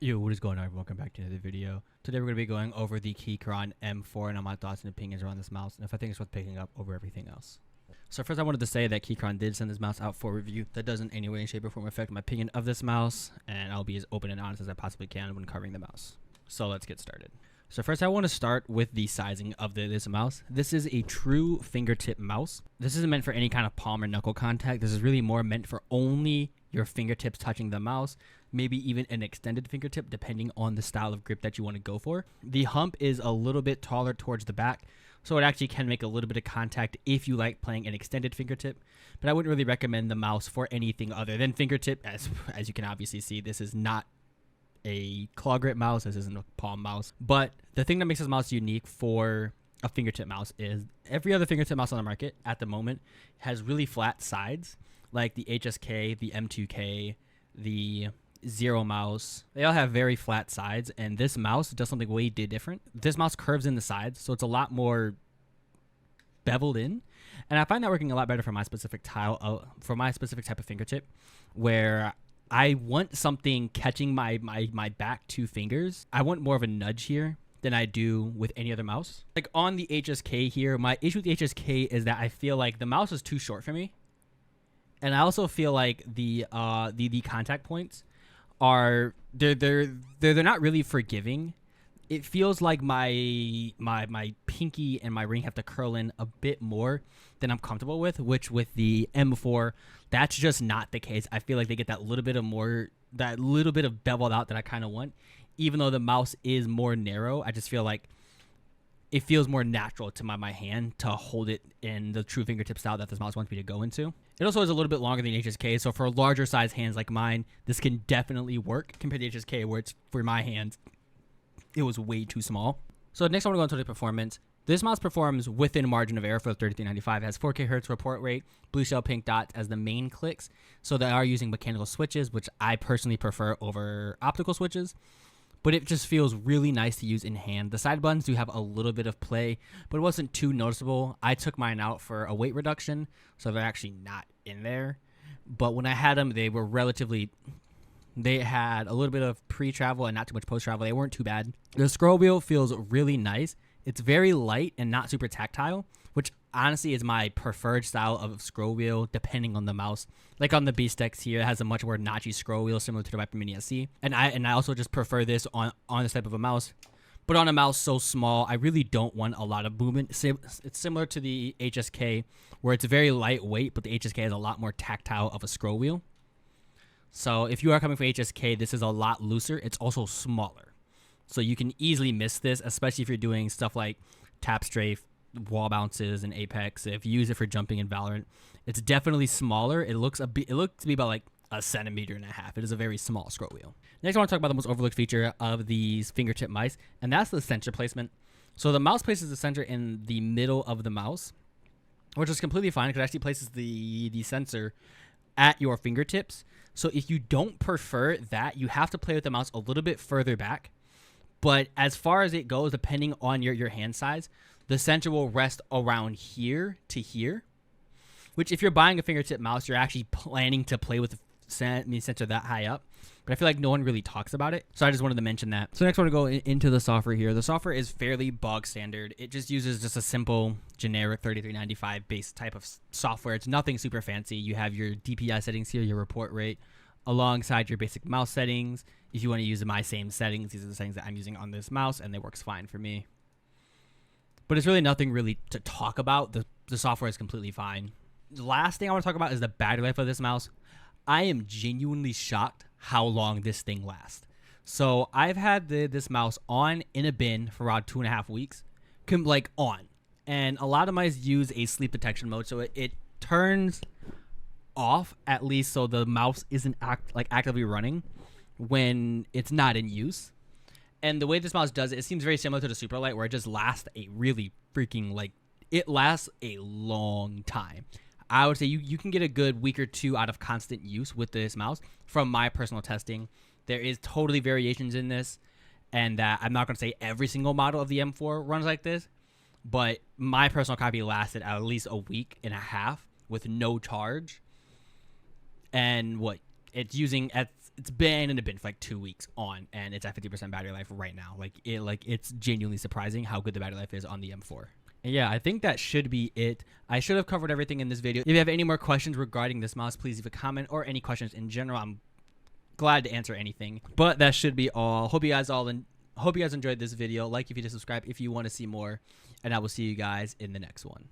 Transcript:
Yo, what is going on, everyone? Welcome back to another video. Today we're going to be going over the Keychron M4 and all my thoughts and opinions around this mouse, and if I think it's worth picking up over everything else. So first I wanted to say that Keychron did send this mouse out for review. That doesn't in any way, shape, or form affect my opinion of this mouse, and I'll be as open and honest as I possibly can when covering the mouse. So let's get started. So first I want to start with the sizing of this mouse. This is a true fingertip mouse. This isn't meant for any kind of palm or knuckle contact. This is really more meant for only your fingertips touching the mouse, maybe even an extended fingertip depending on the style of grip that you want to go for. The hump is a little bit taller towards the back, so it actually can make a little bit of contact if you like playing an extended fingertip, but I wouldn't really recommend the mouse for anything other than fingertip. As you can obviously see, this is not a claw grip mouse, this isn't a palm mouse, but the thing that makes this mouse unique for a fingertip mouse is every other fingertip mouse on the market at the moment has really flat sides, like the HSK, the M2K, the Zero mouse. They all have very flat sides, and this mouse does something way different. This mouse curves in the sides, so it's a lot more beveled in, and I find that working a lot better for my specific type of fingertip, where I want something catching my back two fingers. I want more of a nudge here than I do with any other mouse. Like on the HSK here, my issue with the HSK is that I feel like the mouse is too short for me, and I also feel like the contact points are they're not really forgiving. It feels like my pinky and my ring have to curl in a bit more than I'm comfortable with, which with the M4, that's just not the case. I feel like they get that little bit of beveled out that I kind of want. Even though the mouse is more narrow, I just feel like it feels more natural to my hand to hold it in the true fingertip style that this mouse wants me to go into. It also is a little bit longer than HSK, so for larger size hands like mine, this can definitely work compared to HSK, where it's, for my hands, it was way too small. So next I want to go into the performance. This mouse performs within margin of error for the 3395. It has 4K hertz report rate, blue shell pink dots as the main clicks. So they are using mechanical switches, which I personally prefer over optical switches. But it just feels really nice to use in hand. The side buttons do have a little bit of play, but it wasn't too noticeable. I took mine out for a weight reduction, so they're actually not in there. But when I had them, they had a little bit of pre-travel and not too much post-travel. They weren't too bad. The scroll wheel feels really nice. It's very light and not super tactile, which honestly is my preferred style of scroll wheel depending on the mouse. Like on the Beast X here, it has a much more notchy scroll wheel similar to the Viper Mini SC. And I also just prefer this on this type of a mouse. But on a mouse so small, I really don't want a lot of movement. It's similar to the HSK, where it's very lightweight, but the HSK has a lot more tactile of a scroll wheel. So if you are coming for HSK, this is a lot looser. It's also smaller. So you can easily miss this, especially if you're doing stuff like tap strafe, wall bounces, and Apex. If you use it for jumping in Valorant, it's definitely smaller. It looks to be about like 1.5 centimeters. It is a very small scroll wheel. Next, I want to talk about the most overlooked feature of these fingertip mice, and that's the sensor placement. So the mouse places the sensor in the middle of the mouse, which is completely fine because it actually places the sensor at your fingertips. So if you don't prefer that, you have to play with the mouse a little bit further back. But as far as it goes, depending on your hand size, the sensor will rest around here to here, which if you're buying a fingertip mouse, you're actually planning to play with the sensor that high up. But I feel like no one really talks about it, so I just wanted to mention that. So next I want to go into the software here. The software is fairly bog standard. It just uses just a simple generic 3395 base type of software. It's nothing super fancy. You have your DPI settings here, your report rate, alongside your basic mouse settings. If you want to use my same settings, these are the settings that I'm using on this mouse, and they works fine for me. But it's really nothing really to talk about. The software is completely fine. The last thing I want to talk about is the battery life of this mouse. I am genuinely shocked how long this thing lasts. So I've had this mouse on in a bin for around 2.5 weeks, on. And a lot of mice use a sleep detection mode, so it turns off at least so the mouse isn't actively running when it's not in use. And the way this mouse does it, it seems very similar to the Superlight, where it just lasts a really freaking it lasts a long time. I would say you can get a good week or two out of constant use with this mouse. From my personal testing, there is totally variations in this, and I'm not going to say every single model of the M4 runs like this, but my personal copy lasted at least 1.5 weeks with no charge. And it's using it's been in the bin for like 2 weeks on, and it's at 50% battery life right now. It's genuinely surprising how good the battery life is on the M4. And yeah, I think that should be it. I should have covered everything in this video. If you have any more questions regarding this mouse, please leave a comment, or any questions in general. I'm glad to answer anything. But that should be all. Hope you guys enjoyed this video. Like if you did, subscribe if you want to see more, and I will see you guys in the next one.